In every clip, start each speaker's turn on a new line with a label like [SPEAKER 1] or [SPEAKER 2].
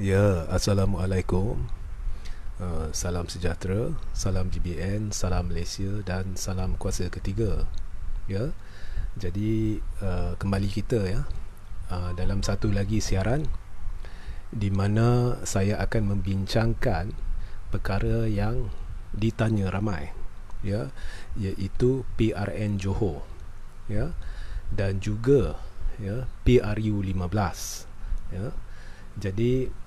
[SPEAKER 1] Ya, Assalamualaikum. Salam sejahtera, salam GBN, salam Malaysia dan salam kuasa ketiga. Ya, jadi kembali kita ya dalam satu lagi siaran di mana saya akan membincangkan perkara yang ditanya ramai, ya, iaitu PRN Johor, ya, dan juga ya PRU 15, ya. Jadi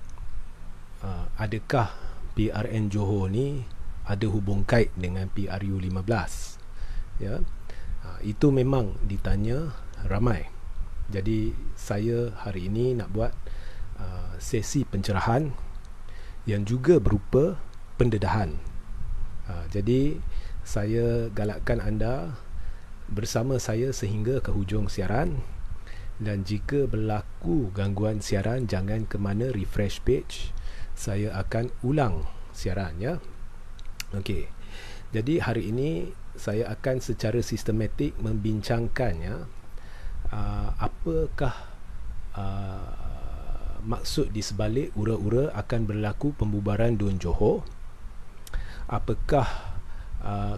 [SPEAKER 1] adakah PRN Johor ni ada hubung kait dengan PRU 15, ya. Itu memang ditanya ramai. Jadi saya hari ini nak buat sesi pencerahan yang juga berupa pendedahan. Jadi saya galakkan anda bersama saya sehingga ke hujung siaran, dan jika berlaku gangguan siaran jangan ke mana, refresh page, saya akan ulang siaran, ya. Okey. Jadi hari ini saya akan secara sistematik membincangkan, ya, apakah maksud di sebalik ura-ura akan berlaku pembubaran DUN Johor. Apakah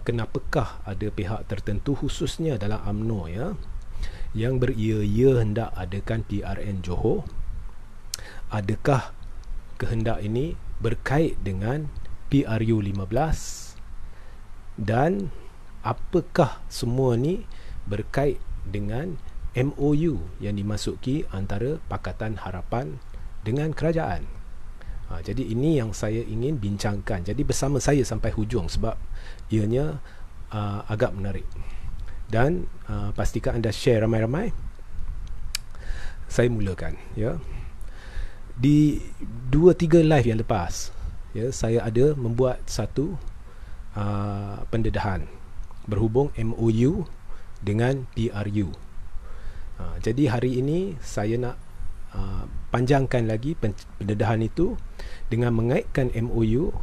[SPEAKER 1] kenapakah ada pihak tertentu khususnya dalam UMNO, ya, yang beria-ia hendak adakan PRN Johor. Adakah kehendak ini berkait dengan PRU 15, dan apakah semua ni berkait dengan MOU yang dimasuki antara Pakatan Harapan dengan kerajaan. Jadi ini yang saya ingin bincangkan. Jadi bersama saya sampai hujung sebab ianya agak menarik. Dan pastikan anda share ramai-ramai. Saya mulakan, ya. Di 2-3 live yang lepas, ya, saya ada membuat satu pendedahan berhubung MOU dengan PRU. Jadi hari ini saya nak panjangkan lagi pendedahan itu dengan mengaitkan MOU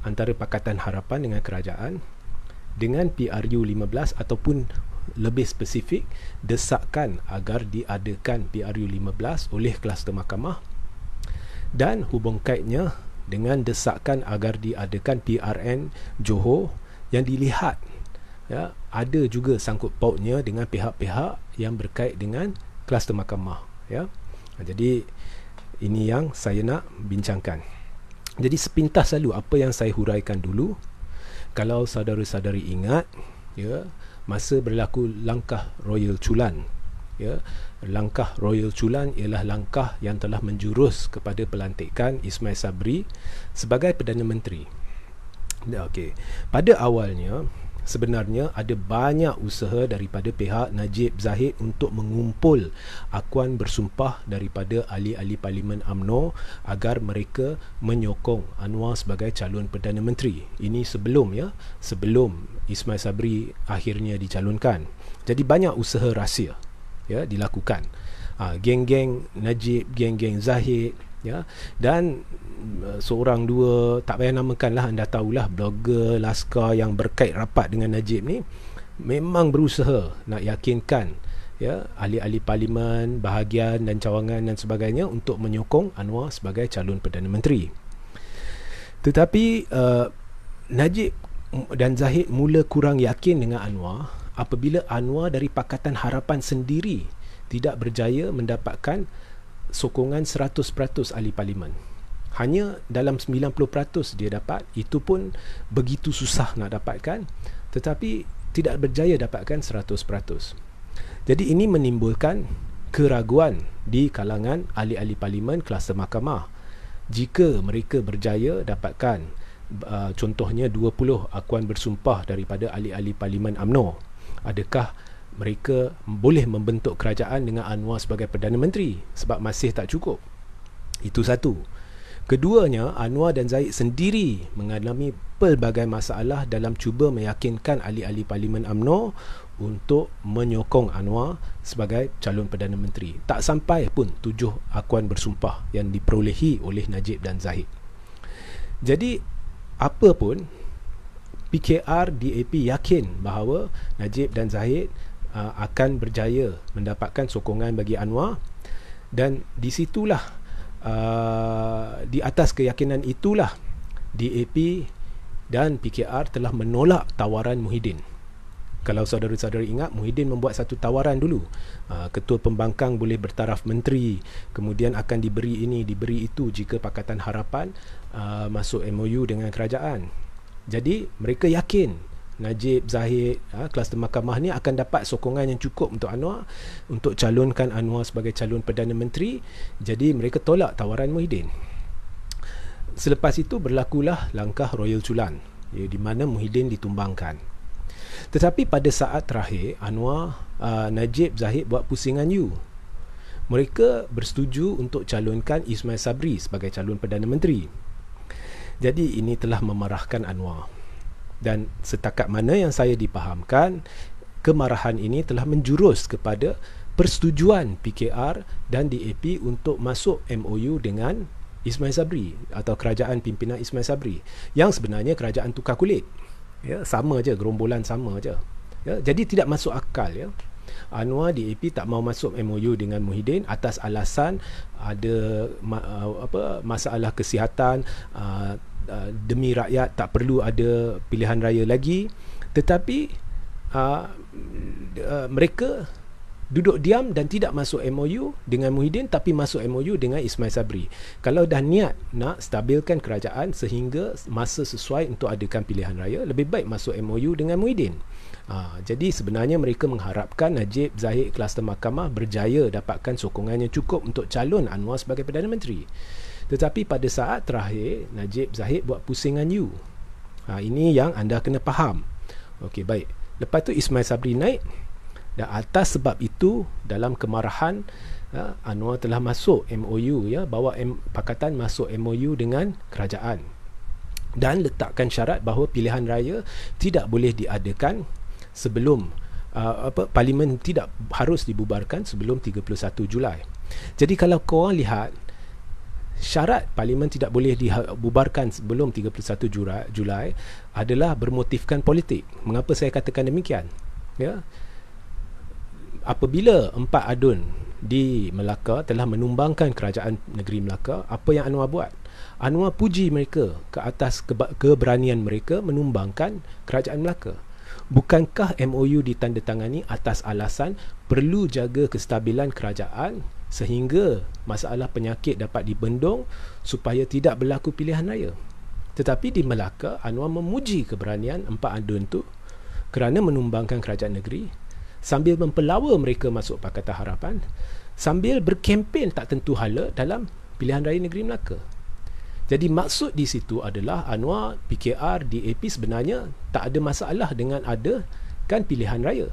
[SPEAKER 1] antara Pakatan Harapan dengan kerajaan dengan PRU 15, ataupun lebih spesifik desakan agar diadakan PRU 15 oleh kluster mahkamah, dan hubung kaitnya dengan desakan agar diadakan PRN Johor yang dilihat, ya, ada juga sangkut pautnya dengan pihak-pihak yang berkait dengan kluster mahkamah, ya. Jadi ini yang saya nak bincangkan. Jadi sepintas lalu apa yang saya huraikan dulu. Kalau saudara-saudari ingat, ya, masa berlaku langkah Royal Chulan, ya, langkah Royal Chulan ialah langkah yang telah menjurus kepada pelantikan Ismail Sabri sebagai Perdana Menteri. Okey. Pada awalnya sebenarnya ada banyak usaha daripada pihak Najib Zahid untuk mengumpul akuan bersumpah daripada ahli-ahli Parlimen UMNO agar mereka menyokong Anwar sebagai calon Perdana Menteri. Ini sebelum Ismail Sabri akhirnya dicalonkan. Jadi banyak usaha rahsia, ya, dilakukan. Geng-geng Najib, geng-geng Zahid, ya, dan seorang dua, tak payah namakan lah, anda tahulah, blogger Laskar yang berkait rapat dengan Najib ni memang berusaha nak yakinkan, ya, ahli-ahli parlimen, bahagian dan cawangan dan sebagainya untuk menyokong Anwar sebagai calon Perdana Menteri. Tetapi Najib dan Zahid mula kurang yakin dengan Anwar apabila Anwar dari Pakatan Harapan sendiri tidak berjaya mendapatkan sokongan 100% ahli parlimen. Hanya dalam 90% dia dapat. Itu pun begitu susah nak dapatkan, tetapi tidak berjaya dapatkan 100%. Jadi ini menimbulkan keraguan di kalangan ahli-ahli parlimen kluster mahkamah. Jika mereka berjaya dapatkan contohnya 20 akuan bersumpah daripada ahli-ahli parlimen UMNO, adakah mereka boleh membentuk kerajaan dengan Anwar sebagai Perdana Menteri? Sebab masih tak cukup. Itu satu. Keduanya, Anwar dan Zahid sendiri mengalami pelbagai masalah dalam cuba meyakinkan ahli-ahli Parlimen UMNO untuk menyokong Anwar sebagai calon Perdana Menteri. Tak sampai pun 7 akuan bersumpah yang diperolehi oleh Najib dan Zahid. Jadi, apa pun, PKR DAP yakin bahawa Najib dan Zahid akan berjaya mendapatkan sokongan bagi Anwar, dan di situlah di atas keyakinan itulah DAP dan PKR telah menolak tawaran Muhyiddin. Kalau saudara-saudara ingat, Muhyiddin membuat satu tawaran dulu. Ketua Pembangkang boleh bertaraf menteri, kemudian akan diberi ini, diberi itu jika Pakatan Harapan masuk MOU dengan kerajaan. Jadi mereka yakin Najib, Zahid, kluster mahkamah ni akan dapat sokongan yang cukup untuk Anwar, untuk calonkan Anwar sebagai calon Perdana Menteri. Jadi mereka tolak tawaran Muhyiddin. Selepas itu berlakulah langkah Royal Chulan, di mana Muhyiddin ditumbangkan. Tetapi pada saat terakhir, Anwar, Najib, Zahid buat pusingan you. Mereka bersetuju untuk calonkan Ismail Sabri sebagai calon Perdana Menteri. Jadi ini telah memarahkan Anwar. Dan setakat mana yang saya dipahamkan, kemarahan ini telah menjurus kepada persetujuan PKR dan DAP untuk masuk MOU dengan Ismail Sabri atau kerajaan pimpinan Ismail Sabri, yang sebenarnya kerajaan tukar kulit. Ya, sama je, gerombolan sama je. Ya, jadi tidak masuk akal, ya. Anwar, DAP tak mau masuk MOU dengan Muhyiddin atas alasan ada masalah kesihatan, demi rakyat tak perlu ada pilihan raya lagi. Tetapi mereka duduk diam dan tidak masuk MOU dengan Muhyiddin, tapi masuk MOU dengan Ismail Sabri. Kalau dah niat nak stabilkan kerajaan sehingga masa sesuai untuk adakan pilihan raya, lebih baik masuk MOU dengan Muhyiddin. Jadi sebenarnya mereka mengharapkan Najib, Zahid, kluster mahkamah berjaya dapatkan sokongan yang cukup untuk calon Anwar sebagai Perdana Menteri. Tetapi pada saat terakhir, Najib, Zahid buat pusingan you. Ini yang anda kena faham. Okey, baik. Lepas tu Ismail Sabri naik. Dan atas sebab itu, dalam kemarahan, Anwar telah masuk MOU, ya, bawa Pakatan masuk MOU dengan kerajaan dan letakkan syarat bahawa pilihan raya tidak boleh diadakan sebelum parlimen tidak harus dibubarkan sebelum 31 Julai. Jadi kalau korang lihat, syarat parlimen tidak boleh dibubarkan sebelum 31 Julai adalah bermotifkan politik. Mengapa saya katakan demikian? Ya, apabila Empat Adun di Melaka telah menumbangkan kerajaan negeri Melaka, apa yang Anwar buat? Anwar puji mereka ke atas keberanian mereka menumbangkan kerajaan Melaka. Bukankah MOU ditandatangani atas alasan perlu jaga kestabilan kerajaan sehingga masalah penyakit dapat dibendung supaya tidak berlaku pilihan raya? Tetapi di Melaka, Anwar memuji keberanian Empat Adun tu kerana menumbangkan kerajaan negeri, sambil mempelawa mereka masuk Pakatan Harapan, sambil berkempen tak tentu hala dalam pilihan raya negeri Melaka. Jadi maksud di situ adalah Anwar, PKR, DAP sebenarnya tak ada masalah dengan ada kan pilihan raya.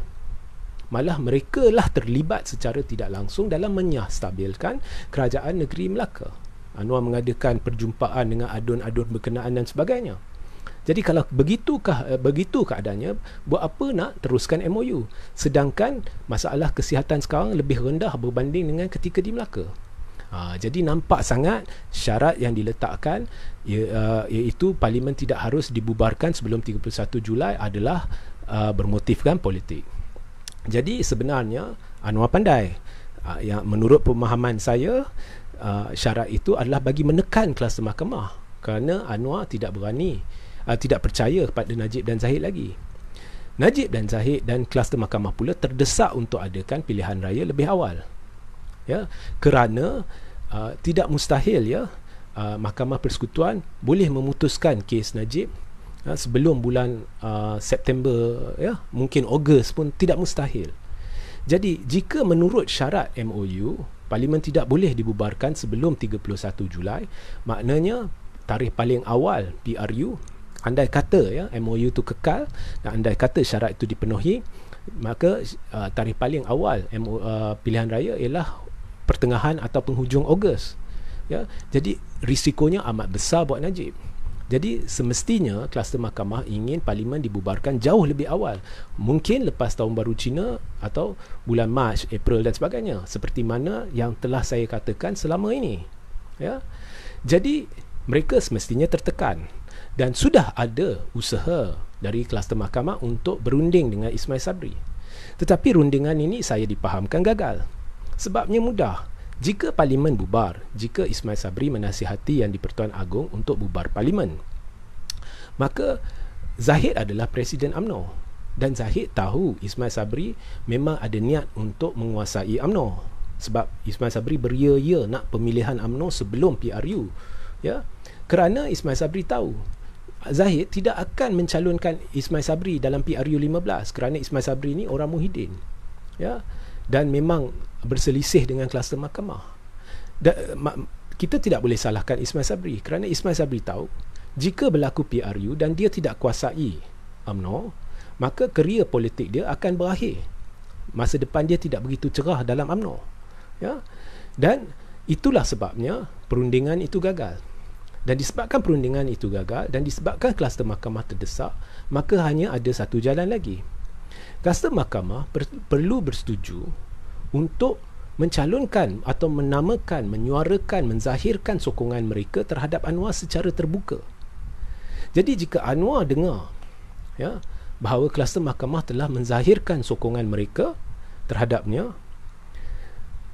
[SPEAKER 1] Malah mereka lah terlibat secara tidak langsung dalam menstabilkan kerajaan negeri Melaka. Anwar mengadakan perjumpaan dengan adun-adun berkenaan dan sebagainya. Jadi kalau begitu keadaannya, buat apa nak teruskan MOU? Sedangkan masalah kesihatan sekarang lebih rendah berbanding dengan ketika di Melaka. Jadi nampak sangat syarat yang diletakkan, iaitu parlimen tidak harus dibubarkan sebelum 31 Julai adalah bermotifkan politik. Jadi sebenarnya Anwar pandai. Yang menurut pemahaman saya, syarat itu adalah bagi menekan kluster mahkamah, kerana Anwar tidak percaya kepada Najib dan Zahid lagi. Najib dan Zahid dan kluster mahkamah pula terdesak untuk adakan pilihan raya lebih awal. Ya, kerana tidak mustahil, ya, Mahkamah Persekutuan boleh memutuskan kes Najib sebelum bulan September, ya, mungkin Ogos pun tidak mustahil. Jadi jika menurut syarat MOU, parlimen tidak boleh dibubarkan sebelum 31 Julai, maknanya tarikh paling awal PRU, andai kata, ya, MOU itu kekal dan andai kata syarat itu dipenuhi, maka tarikh paling awal pilihan raya ialah pertengahan atau penghujung Ogos. Ya, jadi risikonya amat besar buat Najib. Jadi semestinya kluster mahkamah ingin parlimen dibubarkan jauh lebih awal, mungkin lepas tahun baru Cina atau bulan Mac, April dan sebagainya, seperti mana yang telah saya katakan selama ini. Ya, jadi mereka semestinya tertekan. Dan sudah ada usaha dari kluster mahkamah untuk berunding dengan Ismail Sabri. Tetapi rundingan ini saya dipahamkan gagal. Sebabnya mudah. Jika Parlimen bubar, jika Ismail Sabri menasihati Yang di-Pertuan Agong untuk bubar Parlimen, maka Zahid adalah Presiden UMNO dan Zahid tahu Ismail Sabri memang ada niat untuk menguasai UMNO, sebab Ismail Sabri beria-ia nak pemilihan UMNO sebelum PRU, ya. Kerana Ismail Sabri tahu Zahid tidak akan mencalonkan Ismail Sabri dalam PRU 15 kerana Ismail Sabri ni orang Muhyiddin, ya, dan memang berselisih dengan kluster mahkamah. Kita tidak boleh salahkan Ismail Sabri kerana Ismail Sabri tahu jika berlaku PRU dan dia tidak kuasai UMNO, maka kerjaya politik dia akan berakhir. Masa depan dia tidak begitu cerah dalam UMNO, ya. Dan itulah sebabnya perundingan itu gagal. Dan disebabkan perundingan itu gagal dan disebabkan kluster mahkamah terdesak, maka hanya ada satu jalan lagi. Kluster mahkamah perlu bersetuju untuk mencalonkan atau menamakan, menyuarakan, menzahirkan sokongan mereka terhadap Anwar secara terbuka. Jadi jika Anwar dengar, ya, bahawa kluster mahkamah telah menzahirkan sokongan mereka terhadapnya,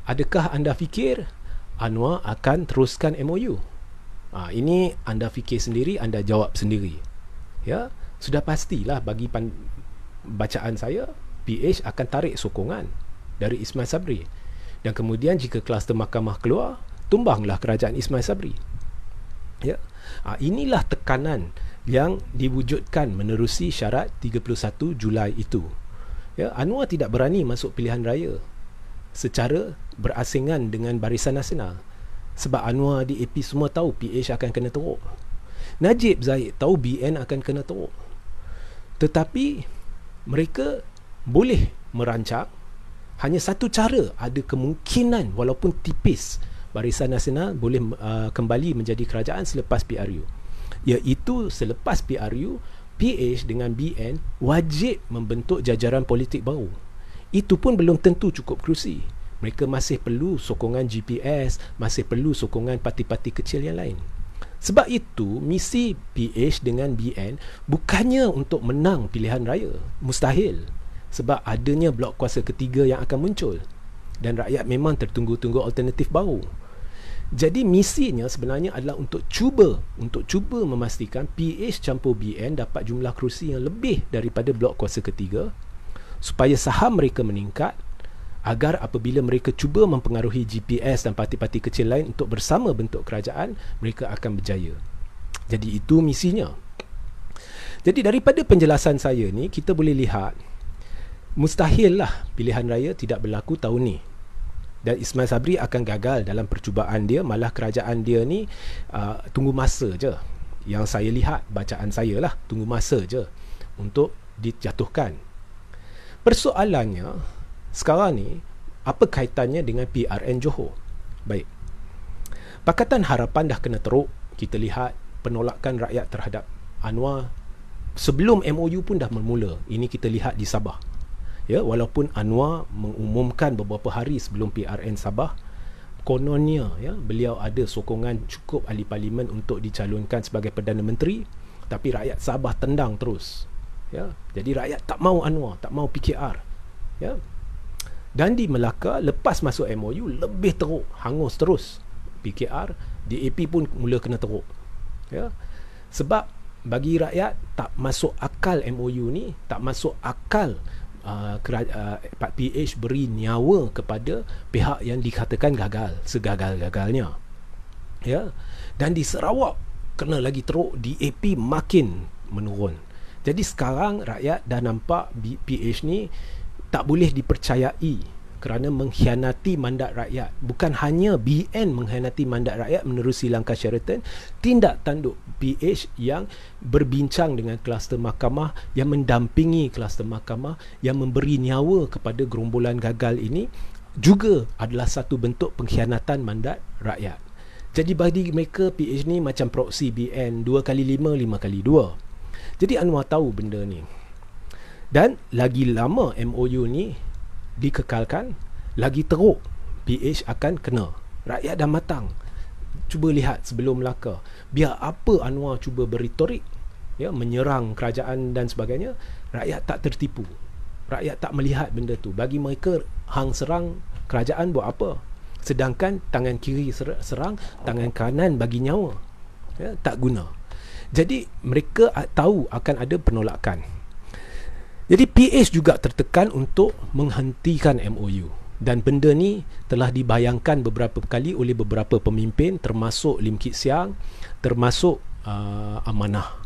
[SPEAKER 1] adakah anda fikir Anwar akan teruskan MOU? Ini anda fikir sendiri, anda jawab sendiri. Ya, sudah pastilah bagi bacaan saya, PH akan tarik sokongan dari Ismail Sabri. Dan kemudian jika kluster mahkamah keluar, tumbanglah kerajaan Ismail Sabri. Ya. Inilah tekanan yang diwujudkan menerusi syarat 31 Julai itu. Ya, Anwar tidak berani masuk pilihan raya secara berasingan dengan Barisan Nasional. Sebab Anwar di AP semua tahu PH akan kena teruk. Najib Zahid tahu BN akan kena teruk. Tetapi mereka boleh merancang hanya satu cara, ada kemungkinan walaupun tipis Barisan Nasional boleh kembali menjadi kerajaan selepas PRU. Iaitu selepas PRU, PH dengan BN wajib membentuk jajaran politik baru. Itu pun belum tentu cukup kerusi. Mereka masih perlu sokongan GPS, masih perlu sokongan parti-parti kecil yang lain. Sebab itu, misi PH dengan BN bukannya untuk menang pilihan raya. Mustahil. Sebab adanya blok kuasa ketiga yang akan muncul. Dan rakyat memang tertunggu-tunggu alternatif baru. Jadi misinya sebenarnya adalah untuk cuba memastikan PH campur BN dapat jumlah kerusi yang lebih daripada blok kuasa ketiga, supaya saham mereka meningkat, agar apabila mereka cuba mempengaruhi GPS dan parti-parti kecil lain untuk bersama bentuk kerajaan, mereka akan berjaya. Jadi itu misinya. Jadi daripada penjelasan saya ni, kita boleh lihat mustahil lah pilihan raya tidak berlaku tahun ni. Dan Ismail Sabri akan gagal dalam percubaan dia, malah kerajaan dia ni tunggu masa je. Yang saya lihat, bacaan saya lah, tunggu masa je untuk dijatuhkan. Persoalannya sekarang ni, apa kaitannya dengan PRN Johor? Baik, Pakatan Harapan dah kena teruk. Kita lihat penolakan rakyat terhadap Anwar sebelum MOU pun dah bermula. Ini kita lihat di Sabah. Ya, walaupun Anwar mengumumkan beberapa hari sebelum PRN Sabah, kononnya ya, beliau ada sokongan cukup ahli parlimen untuk dicalonkan sebagai Perdana Menteri, tapi rakyat Sabah tendang terus. Ya, jadi rakyat tak mau Anwar, tak mau PKR. Ya. Dan di Melaka, lepas masuk MOU, lebih teruk, hangus terus PKR. DAP pun mula kena teruk, ya. Sebab bagi rakyat tak masuk akal MOU ni, tak masuk akal PH beri nyawa kepada pihak yang dikatakan gagal, segagal-gagalnya, ya. Dan di Sarawak kena lagi teruk, DAP makin menurun. Jadi sekarang rakyat dah nampak PH ni tak boleh dipercayai kerana mengkhianati mandat rakyat. Bukan hanya BN mengkhianati mandat rakyat menerusi langkah Sheraton, tindak tanduk PH yang berbincang dengan kluster mahkamah, yang mendampingi kluster mahkamah, yang memberi nyawa kepada gerombolan gagal ini juga adalah satu bentuk pengkhianatan mandat rakyat. Jadi bagi mereka, PH ni macam proksi BN, 2x5, 5x2. Jadi Anwar tahu benda ni. Dan lagi lama MOU ni dikekalkan, lagi teruk PH akan kena. Rakyat dah matang. Cuba lihat sebelum Melaka, biar apa Anwar cuba berretorik, ya, menyerang kerajaan dan sebagainya, rakyat tak tertipu. Rakyat tak melihat benda tu. Bagi mereka, hang serang kerajaan buat apa? sedangkan tangan kiri serang, tangan kanan bagi nyawa, ya, tak guna. Jadi mereka tahu akan ada penolakan. Jadi PH juga tertekan untuk menghentikan MOU, dan benda ni telah dibayangkan beberapa kali oleh beberapa pemimpin termasuk Lim Kit Siang, termasuk Amanah.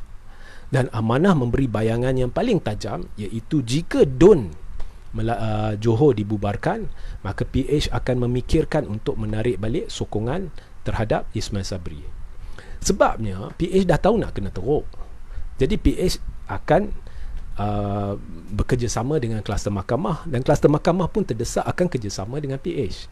[SPEAKER 1] Dan Amanah memberi bayangan yang paling tajam, iaitu jika DUN Johor dibubarkan, maka PH akan memikirkan untuk menarik balik sokongan terhadap Ismail Sabri. Sebabnya PH dah tahu nak kena teruk. Jadi PH akan bekerjasama dengan kluster mahkamah, dan kluster mahkamah pun terdesak akan kerjasama dengan PH.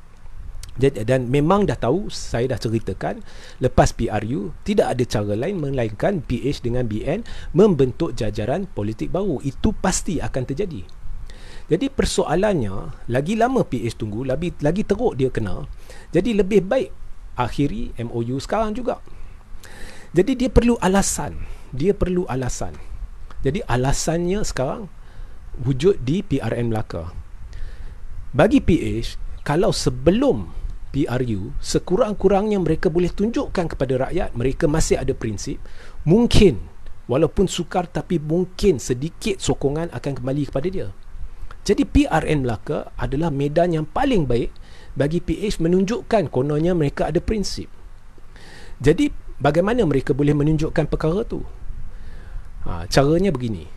[SPEAKER 1] Dan memang dah tahu, saya dah ceritakan, lepas PRU tidak ada cara lain melainkan PH dengan BN membentuk jajaran politik baru. Itu pasti akan terjadi. Jadi persoalannya, lagi lama PH tunggu, lagi teruk dia kena. Jadi lebih baik akhiri MOU sekarang juga. Jadi dia perlu alasan. Jadi alasannya sekarang wujud di PRN Melaka. Bagi PH, kalau sebelum PRU, sekurang-kurangnya mereka boleh tunjukkan kepada rakyat mereka masih ada prinsip, mungkin walaupun sukar tapi mungkin sedikit sokongan akan kembali kepada dia. Jadi PRN Melaka adalah medan yang paling baik bagi PH menunjukkan kononnya mereka ada prinsip. Jadi bagaimana mereka boleh menunjukkan perkara tu? Caranya begini.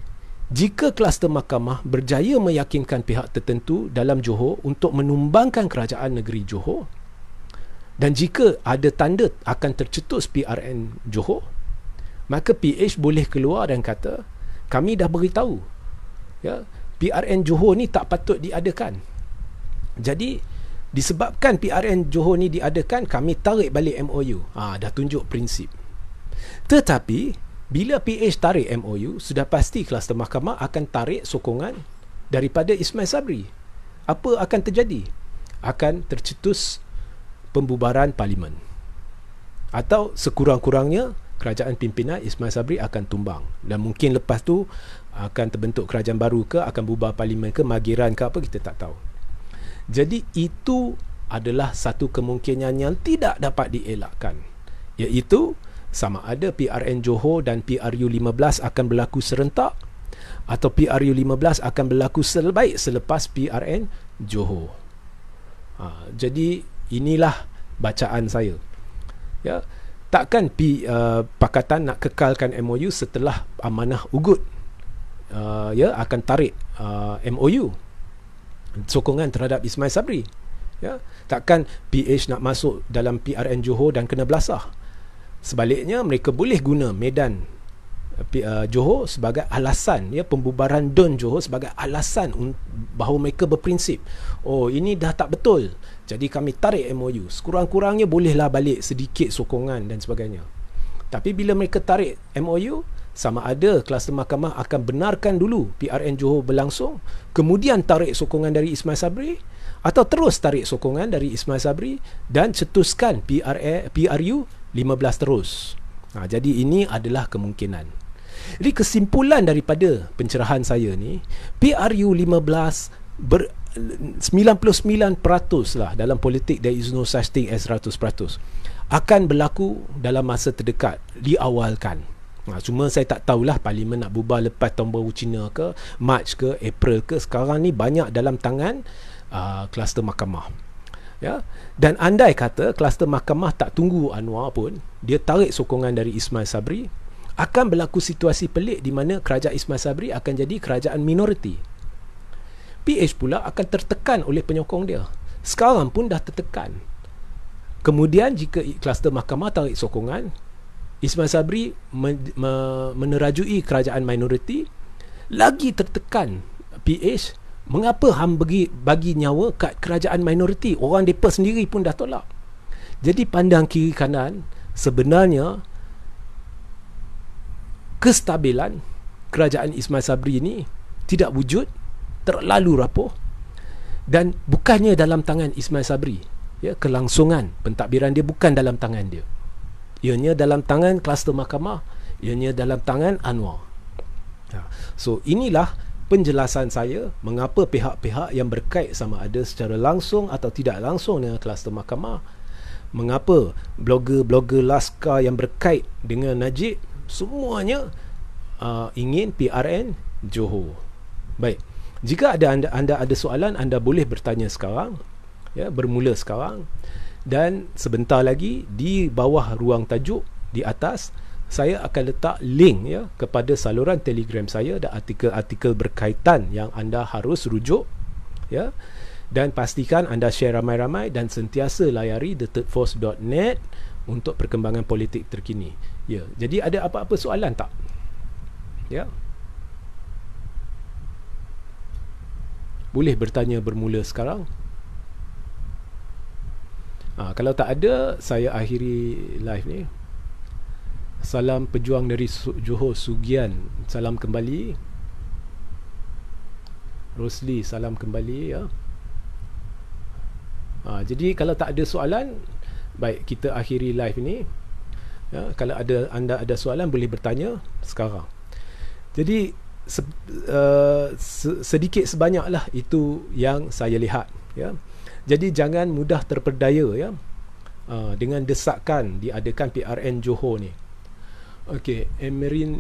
[SPEAKER 1] Jika kluster mahkamah berjaya meyakinkan pihak tertentu dalam Johor untuk menumbangkan kerajaan negeri Johor, dan jika ada tanda akan tercetus PRN Johor, maka PH boleh keluar dan kata, kami dah beritahu, ya, PRN Johor ni tak patut diadakan. Jadi disebabkan PRN Johor ni diadakan, kami tarik balik MOU. Dah tunjuk prinsip. Tetapi bila PH tarik MOU, sudah pasti kluster mahkamah akan tarik sokongan daripada Ismail Sabri. Apa akan terjadi? Akan tercetus pembubaran parlimen. Atau sekurang-kurangnya kerajaan pimpinan Ismail Sabri akan tumbang. Dan mungkin lepas tu akan terbentuk kerajaan baru ke, akan bubar parlimen ke, Magiran ke apa, kita tak tahu. Jadi itu adalah satu kemungkinan yang tidak dapat dielakkan, iaitu sama ada PRN Johor dan PRU 15 akan berlaku serentak, atau PRU 15 akan berlaku sebaik selepas PRN Johor. Jadi inilah bacaan saya. Ya, takkan Pakatan nak kekalkan MOU setelah Amanah ugut, akan tarik MOU sokongan terhadap Ismail Sabri. Ya, takkan PH nak masuk dalam PRN Johor dan kena belasah. Sebaliknya, mereka boleh guna medan Johor sebagai alasan, ya, pembubaran DUN Johor sebagai alasan bahawa mereka berprinsip, ini dah tak betul, jadi kami tarik MOU. Sekurang-kurangnya bolehlah balik sedikit sokongan dan sebagainya. Tapi bila mereka tarik MOU, sama ada kluster mahkamah akan benarkan dulu PRN Johor berlangsung, kemudian tarik sokongan dari Ismail Sabri, atau terus tarik sokongan dari Ismail Sabri dan cetuskan PRU 15 terus. Jadi ini adalah kemungkinan. Jadi kesimpulan daripada pencerahan saya ni, PRU 15 99% lah dalam politik, there is no such thing as 100%, akan berlaku dalam masa terdekat, diawalkan. Cuma saya tak tahulah parlimen nak bubar lepas tahun baru Cina ke, Mac ke, April ke. Sekarang ni banyak dalam tangan kluster mahkamah. Ya, dan andai kata kluster mahkamah tak tunggu Anwar pun, dia tarik sokongan dari Ismail Sabri, akan berlaku situasi pelik di mana kerajaan Ismail Sabri akan jadi kerajaan minoriti. PH pula akan tertekan oleh penyokong dia. Sekarang pun dah tertekan. Kemudian jika kluster mahkamah tarik sokongan, Ismail Sabri menerajui kerajaan minoriti, lagi tertekan PH. Mengapa hang bagi nyawa kat kerajaan minoriti? Orang mereka sendiri pun dah tolak. Jadi pandang kiri kanan, sebenarnya kestabilan kerajaan Ismail Sabri ini tidak wujud, terlalu rapuh, dan bukannya dalam tangan Ismail Sabri. Ya, kelangsungan pentadbiran dia bukan dalam tangan dia. Ianya dalam tangan kluster mahkamah, ianya dalam tangan Anwar. So inilah penjelasan saya mengapa pihak-pihak yang berkait sama ada secara langsung atau tidak langsung dengan kluster mahkamah, mengapa blogger-blogger Laskar yang berkait dengan Najib, semuanya ingin PRN Johor. Baik, jika anda ada soalan, anda boleh bertanya sekarang, ya, bermula sekarang. Dan sebentar lagi di bawah ruang tajuk di atas saya akan letak link, ya, kepada saluran Telegram saya dan artikel-artikel berkaitan yang anda harus rujuk, ya. Dan pastikan anda share ramai-ramai dan sentiasa layari thethirdforce.net untuk perkembangan politik terkini. Ya, jadi ada apa-apa soalan tak? Ya. Boleh bertanya bermula sekarang. Kalau tak ada, saya akhiri live ni. Salam pejuang dari Johor, Sugian, salam kembali. Rosli, salam kembali, ya. Jadi kalau tak ada soalan, baik, kita akhiri live ni, ya. Kalau anda ada soalan, boleh bertanya sekarang. Jadi sedikit sebanyaklah itu yang saya lihat, ya. Jadi jangan mudah terperdaya, ya, dengan desakan diadakan PRN Johor ni. Okey, Emerzin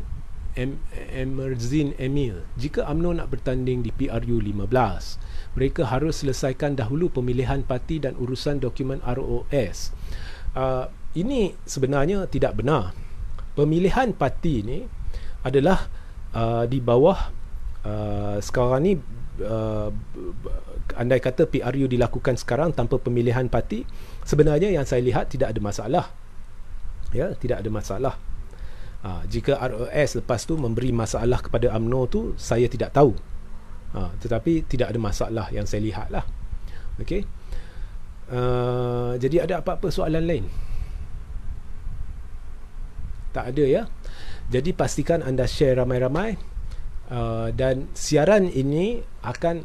[SPEAKER 1] Emil, jika UMNO nak bertanding di PRU 15, mereka harus selesaikan dahulu pemilihan parti dan urusan dokumen ROS. Ini sebenarnya tidak benar. Pemilihan parti ni adalah di bawah sekarang ni, andai kata PRU dilakukan sekarang tanpa pemilihan parti, sebenarnya yang saya lihat tidak ada masalah, ya, tidak ada masalah. Jika ROS lepas tu memberi masalah kepada UMNO tu, saya tidak tahu, tetapi tidak ada masalah yang saya lihat lah. Okey. Jadi ada apa-apa soalan lain? Tak ada, ya. Jadi pastikan anda share ramai-ramai, dan siaran ini akan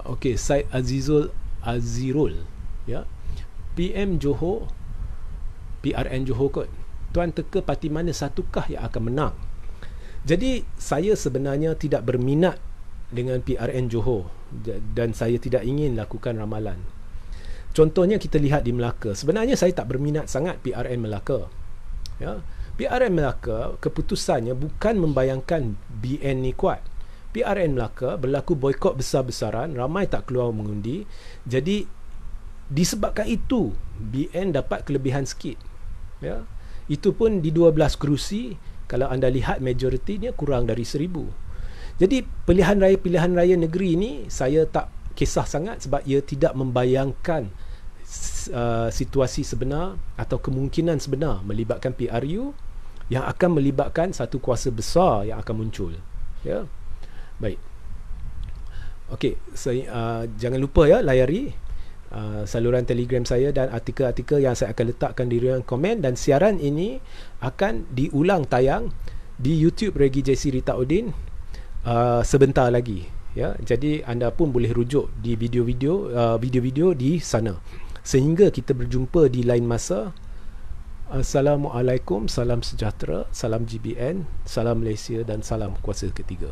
[SPEAKER 1] okey, Syed Azirul, ya, PM Johor, PRN Johor kot. Tuan teka parti mana satukah yang akan menang? Jadi saya sebenarnya tidak berminat dengan PRN Johor dan saya tidak ingin lakukan ramalan. Contohnya kita lihat di Melaka. Sebenarnya saya tak berminat sangat PRN Melaka, ya. PRN Melaka keputusannya bukan membayangkan BN ni kuat. PRN Melaka berlaku boikot besar-besaran, ramai tak keluar mengundi. Jadi disebabkan itu BN dapat kelebihan sikit, ya. Itu pun di 12 kerusi. Kalau anda lihat majoritinya kurang dari 1000. Jadi pilihan raya negeri ini saya tak kisah sangat sebab ia tidak membayangkan situasi sebenar atau kemungkinan sebenar melibatkan PRU yang akan melibatkan satu kuasa besar yang akan muncul, ya. Baik. Okey, saya jangan lupa, ya, layari saluran Telegram saya dan artikel-artikel yang saya akan letakkan di ruang komen, dan siaran ini akan diulang tayang di YouTube Regi JC Rita Udin sebentar lagi, ya. Jadi anda pun boleh rujuk di video-video di sana. Sehingga kita berjumpa di lain masa. Assalamualaikum, salam sejahtera, salam GBN, salam Malaysia dan salam kuasa ketiga.